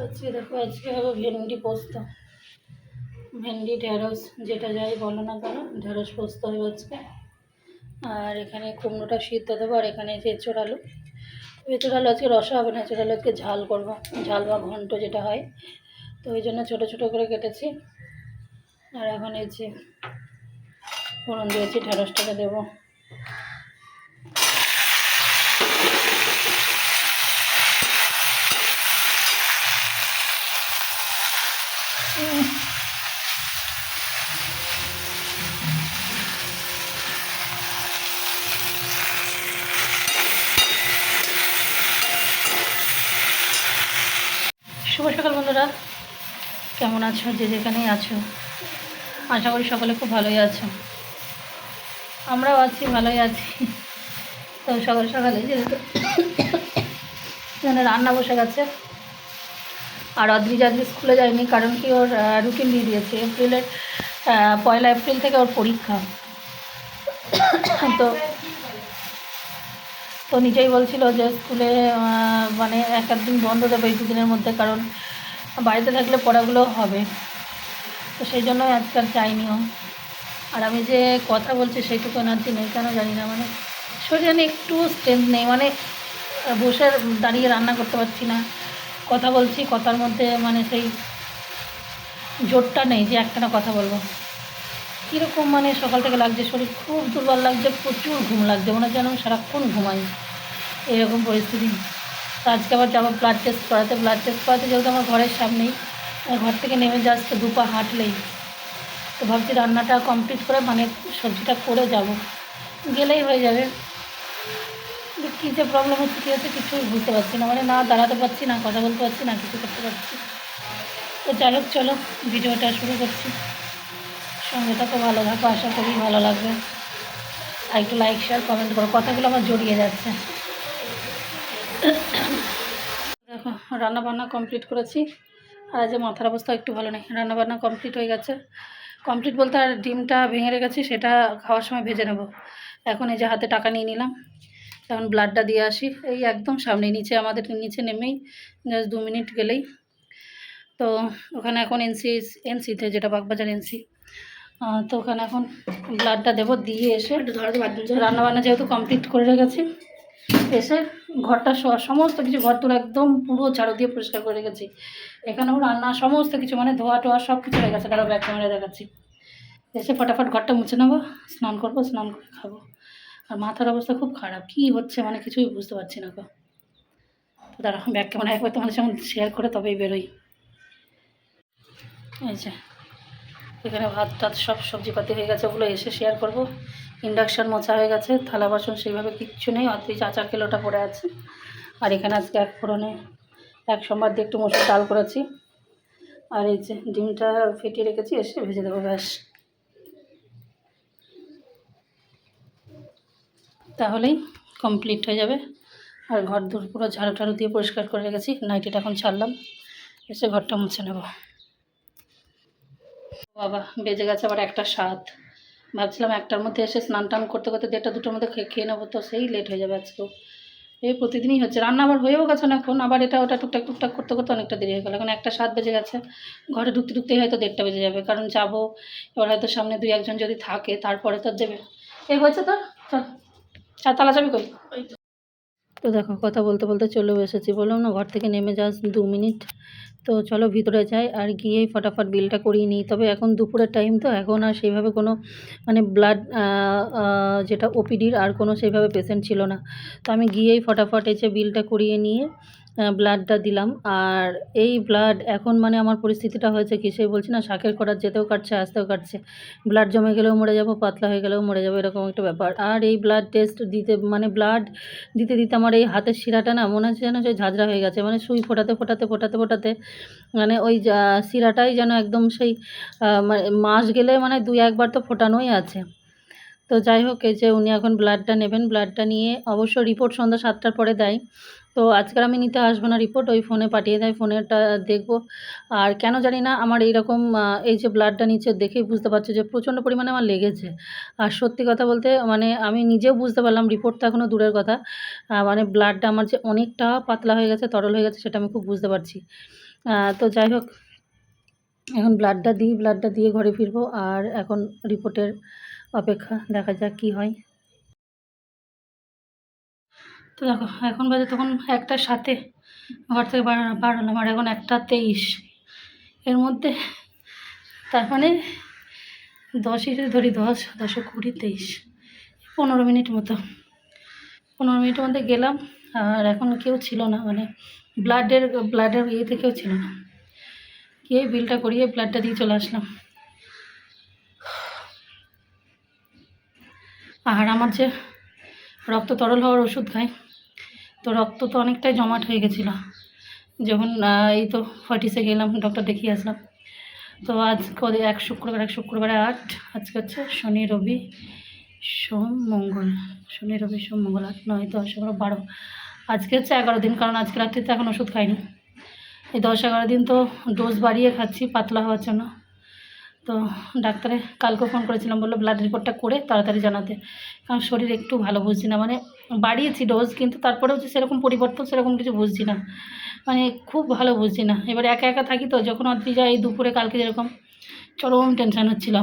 আজকে দেখো, আজকে হবে ভেন্ডি পোস্ত। ভেন্ডি ঢেঁড়স যেটা যাই বলো না কেন, ঢেঁড়স পোস্ত হবে আজকে। আর এখানে কুমড়োটা সিদ্ধ দেবো, আর এখানে এঁচোড় আলু। এঁচোড় আলু আজকে রসা হবে না, এঁচোড় আলু আজকে ঝাল করবো, ঝাল বা ঘন্ট যেটা হয়। তো ওই জন্য ছোটো ছোটো করে কেটেছি। আর এখন এই যে ফোড়ন দিয়েছি, ঢেঁড়সটাকে দেবো। শুভ সকাল বন্ধুরা, কেমন আছো? যে যেখানেই আছো, আশা করি সকলে খুব ভালোই আছো। আমরাও আছি, ভালোই আছি। তো সকাল সকালে যেহেতু এখানে রান্না বসে গেছে। আর অদ্রিজ আজকে স্কুলে যায়নি, কারণ কি ওর রুটিন দিয়ে দিয়েছে। এপ্রিলের 1 এপ্রিল থেকে ওর পরীক্ষা। তো তো নিজেই বলছিল যে স্কুলে মানে এক দিন বন্ধ দেবে এই দুদিনের মধ্যে, কারণ বাড়িতে থাকলে পড়াগুলো হবে। তো সেই জন্যই আজকাল যাইনিও। আর আমি যে কথা বলছি সেইটুকু এনার্জি নেই, কেন জানি না, মানে শরীরে একটু স্ট্রেংথ নেই, মানে বসে দাঁড়িয়ে রান্না করতে পারছি না। কথা বলছি, কথার মধ্যে মানে সেই জোরটা নেই যে একটা না কথা বলবো। কীরকম মানে সকাল থেকে লাগছে, শরীর খুব দুর্বল লাগছে, প্রচুর ঘুম লাগছে, মনে হচ্ছে যেন আমি সারাক্ষণ ঘুমাই, এরকম পরিস্থিতি। তো আজকে আবার যাবো ব্লাড টেস্ট করাতে। ব্লাড টেস্ট করাতে যেহেতু আমার ঘরের সামনেই, ঘর থেকে নেমে জাস্ট 2 পা হাঁটলেই। তো ভাবছি রান্নাটা কমপ্লিট করে মানে সবজিটা করে যাব, গেলেই হয়ে যাবে। কী যে প্রবলেম হচ্ছে, কী হচ্ছে কিছুই বুঝতে পারছি না, মানে না দাঁড়াতে পারছি, না কথা বলতে পারছি, না কিছু করতে পারছি। তো যাই হোক, চলো ভিডিওটা শুরু করছি। সঙ্গে থাকো, ভালো থাকো, আশা করি ভালো লাগবে। আর একটু লাইক শেয়ার কমেন্ট করো, কথাগুলো আমার জড়িয়ে যাচ্ছে। দেখো, রান্নাবান্না কমপ্লিট করেছি। আর আজ মাথার অবস্থা একটু ভালো নেই। রান্নাবান্না কমপ্লিট হয়ে গেছে, কমপ্লিট বলতে আর ডিমটা ভেঙে রেখেছি, সেটা খাওয়ার সময় ভেজে নেব। এখন এই যে হাতে টাকা নিয়ে নিলাম, এখন ব্লাডটা দিয়ে আসি। এই একদম সামনে, নিচে আমাদের নিচে নেমেই জাস্ট 2 মিনিট গেলেই। তো ওখানে এখন এনসিতে, যেটা বাগবাজার এনসি, তো ওখানে এখন ব্লাডটা দেবো। দিয়ে এসে রান্নাবান্না যেহেতু কমপ্লিট করে রেখেছি, এসে ঘরটা সমস্ত কিছু, ঘর তোর একদম পুরো ঝাড়ু দিয়ে পরিষ্কার করে রেখেছি। এখানেও রান্না সমস্ত কিছু মানে ধোয়া টোয়া সব কিছু হয়ে গেছে। তারা ব্যাক ক্যামেরা দেখাচ্ছি। এসে ফটাফট ঘরটা মুছে নেবো, স্নান করবো, স্নান করে খাবো। আর মাথার অবস্থা খুব খারাপ, কী হচ্ছে মানে কিছুই বুঝতে পারছি না গো। তো তারা ব্যাক ক্যামেরা একবার তোমাদের সঙ্গে শেয়ার করে তবেই বেরোই। এই যে এখানে ভাত টাত সব সবজিপাতি হয়ে গেছে, ওগুলো এসে শেয়ার করব। ইন্ডাকশান মোছা হয়ে গেছে, থালা বাসন সেইভাবে কিচ্ছু নেই, অথচ আচার কিলোটা পড়ে আছে। আর এখানে আজকে এক ফোড়নে 1 সোমবার দিয়ে একটু মসুর ডাল করেছি। আর এই যে ডিমটা ফেটিয়ে রেখেছি, এসে ভেজে দেবো, ব্যাস। তাহলেই কমপ্লিট হয়ে যাবে। আর ঘর দূর পুরো ঝাড়ু ঠাড়ু দিয়ে পরিষ্কার করে রেখেছি। নাইটিটা এখন ছাড়লাম, এসে ঘরটা মুছে নেব। বাবা, বেজে গেছে আবার 1টা 7। ভাবছিলাম 1টার মধ্যে এসে স্নান টান করতে করতে 1টা 2টোর মধ্যে খেয়ে নেবো, তো সেই লেট হয়ে যাবে আজকেও। এই প্রতিদিনই হচ্ছে, রান্না আবার হয়েও গেছে না এখন, আবার এটা ওটা টুকটাক টুকটাক করতে করতে অনেকটা দেরি হয়ে গেল। এখন 1টা 7 বেজে গেছে, ঘরে ঢুকতে ঢুকতেই হয়তো 1টা বেজে যাবে, কারণ যাবো। এবার হয়তো সামনে 2-1 জন যদি থাকে, তারপরে তো দেবে। এই হয়েছে তো, চল তালা যাবি কই। তো দেখো, কথা বলতে বলতে চলেও এসেছি, বললাম না ঘর থেকে নেমে জাস্ট 2 মিনিট। তো চলো ভিতরে যাই, আর গিয়েই ফটাফট বিলটা করিয়ে নিই। তবে এখন দুপুরের টাইম, তো এখন আর সেইভাবে কোনো মানে ব্লাড যেটা ওপিডির আর কোনো সেইভাবে পেশেন্ট ছিল না। তো আমি গিয়েই ফটাফট এসে বিলটা করিয়ে নিয়ে ব্লাডটা দিলাম। আর এই ব্লাড এখন মানে আমার পরিস্থিতিটা হয়েছে কি, সেই বলছি না, শাকের করার যেতেও কাটছে, আসতেও কাটছে। ব্লাড জমে গেলেও মরে যাবো, পাতলা হয়ে গেলেও মরে যাবো, এরকম একটা ব্যাপার। আর এই ব্লাড টেস্ট দিতে মানে ব্লাড দিতে দিতে আমার এই হাতের শিরাটা না মনে হচ্ছে যেন সেই ঝাঁঝরা হয়ে গেছে, মানে সুই ফোটাতে ফোটাতে ফোটাতে ফোটাতে মানে ওই শিরাটাই যেন একদম সেই মাস গেলে মানে 2-1 বার তো ফোটানোই আছে। তো যাই হোক, এই যে উনি এখন ব্লাডটা নেবেন, ব্লাডটা নিয়ে অবশ্য রিপোর্ট সন্ধ্যা 7টার পরে দেয়। তো আজকাল আমি নিতে আসবো না রিপোর্ট, ওই ফোনে পাঠিয়ে দেয়, ফোনেরটা দেখবো। আর কেন জানি না আমার এইরকম এই যে ব্লাডটা নিচ্ছে দেখেই বুঝতে পারছি যে প্রচণ্ড পরিমাণে আমার লেগেছে। আর সত্যি কথা বলতে মানে আমি নিজেও বুঝতে পারলাম, রিপোর্ট তো এখনও দূরের কথা, মানে ব্লাডটা আমার যে অনেকটা পাতলা হয়ে গেছে, তরল হয়ে গেছে, সেটা আমি খুব বুঝতে পারছি। তো যাই হোক, এখন ব্লাডটা দিই, ব্লাডটা দিয়ে ঘরে ফিরবো। আর এখন রিপোর্টের অপেক্ষা, দেখা যাক কী হয়। তো দেখো এখন বাজে তখন 1টার সাথে ঘর থেকে বার হলাম, আর এখন 1টা 23। এর মধ্যে তার মানে 10ই যদি ধরি, 10 20 23, 15 মিনিট মতো, 15 মিনিটের মধ্যে গেলাম। আর এখন কেউ ছিল না, মানে ব্লাডের ইয়েতে কেউ ছিল না, গিয়ে বিলটা করিয়ে ব্লাডটা দিয়ে চলে আসলাম। আর আমার যে রক্ত তরল হওয়ার ওষুধ খাই, তো রক্ত তো অনেকটাই জমাট হয়ে গেছিলো যখন এই তো 40-এ গেলাম, ডক্টর দেখিয়ে আসলাম। তো আজ এক শুক্রবারে 8, আজকে হচ্ছে শনি রবি সোম মঙ্গল, 8, 9, 10, 11, 12, আজকে হচ্ছে 11 দিন। কারণ আজকে রাত্রিতে এখন ওষুধ খাইনি, এই 10-11 দিন তো ডোজ বাড়িয়ে খাচ্ছি পাতলা হওয়ার জন্য। তো ডাক্তারে কালকে ফোন করেছিলাম, বললো ব্লাড রিপোর্টটা করে তাড়াতাড়ি জানাতে, কারণ শরীর একটু ভালো বুঝছি না। মানে বাড়িয়েছি ডোজ, কিন্তু তারপরেও যে সেরকম পরিবর্তন সেরকম কিছু বুঝছি না, মানে খুব ভালো বুঝছি না। এবার একা একা থাকি তো, যখন অদ্রি যায়, এই দুপুরে কালকে যেরকম চরম টেনশান হচ্ছিল,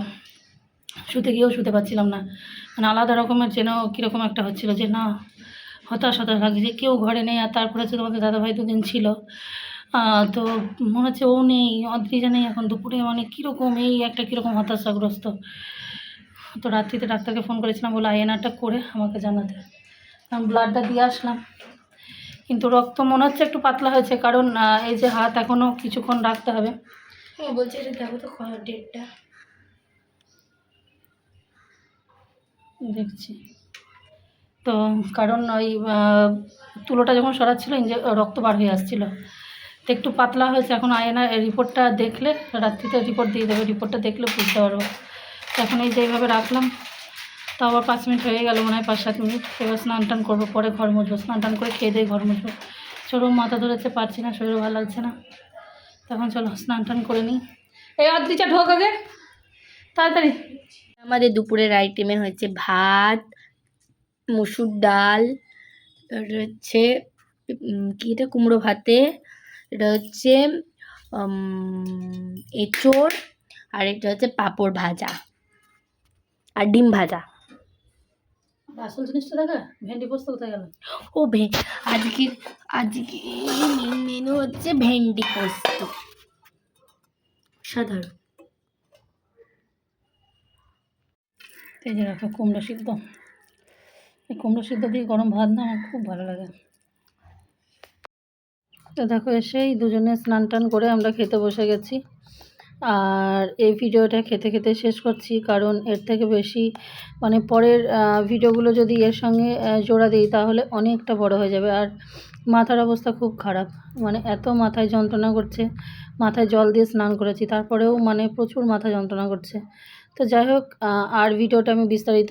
শুতে গিয়েও শুতে পারছিলাম না, মানে আলাদা রকমের যেন কীরকম একটা হচ্ছিলো, যে না হতাশ লাগছে যে কেউ ঘরে নেই। আর তারপরে হচ্ছে তোমাদের দাদাভাই 2 দিন ছিল, তো মনে হচ্ছে ও নেই, অদ্রিজা নেই এখন দুপুরে, মানে কীরকম এই একটা কীরকম হতাশাগ্রস্ত। তো রাত্রিতে ডাক্তারকে ফোন করেছিলাম, বলে আইএনআরটা করে আমাকে জানাতে। আমি ব্লাডটা দিয়ে আসলাম, কিন্তু রক্ত মনে হচ্ছে একটু পাতলা হয়েছে, কারণ এই যে হাত এখনও কিছুক্ষণ রাখতে হবে। বলছে এটা দেখো তো ডেটটা, দেখছি তো। কারণ ওই তুলোটা যখন সরাচ্ছিল রক্ত বার হয়ে আসছিলো, তো একটু পাতলা হয়েছে। এখন আয়নার রিপোর্টটা দেখলে, রাত্রিতে রিপোর্ট দিয়ে দেবে, রিপোর্টটা দেখলে বুঝতে পারবো। এখন এই যে এইভাবে রাখলাম, তো আবার 5 মিনিট হয়ে গেল মনে হয়, 5-7 মিনিট। এবার স্নান টান করবো, পরে ঘর মুছবো, স্নান টান করে খেয়ে দিয়ে ঘর মুছবো। চরম মাথা ধরেছে, পারছি না, শরীর ভালো লাগছে না। তখন চলো স্নান টান করে নিই। এই অদ্রিজা ঢোক আগে তাড়াতাড়ি। আমাদের দুপুরের আইটেমে হয়েছে ভাত, মসুর ডাল, এটা হচ্ছে কি, এটা কুমড়ো ভাতে, এটা হচ্ছে এঁচোড়, আর এটা হচ্ছে পাঁপড় ভাজা আর ডিম ভাজা। আসল জিনিসটা দেখা, ভেন্ডি পোস্ত কোথায় গেল? ও আজকে মেনু হচ্ছে ভেন্ডি পোস্ত, সাধারণ। এই যে রাখো কুমড়ো সিদ্ধ, এই কুমড়ো সিদ্ধ দিয়ে গরম ভাত না আমার খুব ভালো লাগে। তো দেখো এসেই দুজনে স্নান টান করে আমরা খেতে বসে গেছি। আর এই ভিডিওটা খেতে খেতে শেষ করছি, কারণ এর থেকে বেশি মানে পরের ভিডিওগুলো যদি এর সঙ্গে জোড়া দিই তাহলে অনেকটা বড় হয়ে যাবে। আর মাথার অবস্থা খুব খারাপ, মানে এত মাথায় যন্ত্রণা করছে, মাথায় জল দিয়ে স্নান করেছি তারপরেও মানে প্রচুর মাথা যন্ত্রণা করছে। তো যাই হোক, আর ভিডিওটা আমি বিস্তারিত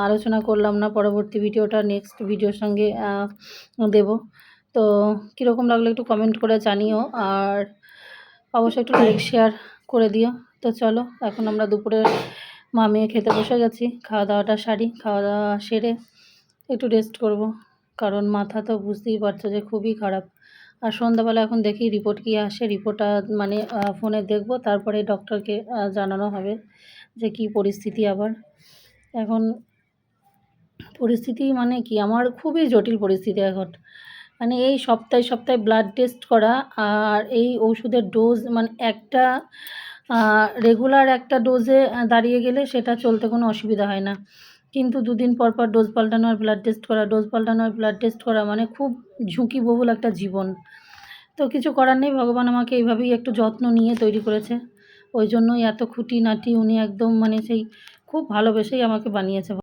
আলোচনা করলাম না, পরবর্তী ভিডিওটা নেক্সট ভিডিওর সঙ্গে দেব। তো কীরকম লাগলো একটু কমেন্ট করে জানিও, আর অবশ্যই একটু লাইক শেয়ার করে দিও। তো চলো এখন আমরা দুপুরে মা মেয়ে খেতে বসে গেছি, খাওয়া দাওয়াটা সারি, খাওয়া দাওয়া সেরে একটু রেস্ট করব, কারণ মাথা তো বুঝতেই পারছো যে খুবই খারাপ। আর সন্ধ্যাবেলা এখন দেখি রিপোর্ট কী আসে, রিপোর্টটা মানে ফোনে দেখব, তারপরে ডক্টরকে জানানো হবে যে কী পরিস্থিতি। আবার এখন পরিস্থিতি মানে কি, আমার খুবই জটিল পরিস্থিতি এখন, মানে এই সপ্তাহে ব্লাড টেস্ট করা, আর এই ওষুধের ডোজ মানে একটা রেগুলার একটা ডোজে দাঁড়িয়ে গেলে সেটা চলতে কোনো অসুবিধা হয় না, কিন্তু 2 দিন পর ডোজ পাল্টানো আর ব্লাড টেস্ট করা, ডোজ পাল্টানো আর ব্লাড টেস্ট করা, মানে খুব ঝুঁকিবহুল একটা জীবন। তো কিছু করার নেই, ভগবান আমাকে এইভাবেই একটু যত্ন নিয়ে তৈরি করেছে, ওই জন্যই এত খুঁটিনাটি উনি একদম মানে সেই খুব ভালোবেসেই আমাকে বানিয়েছে।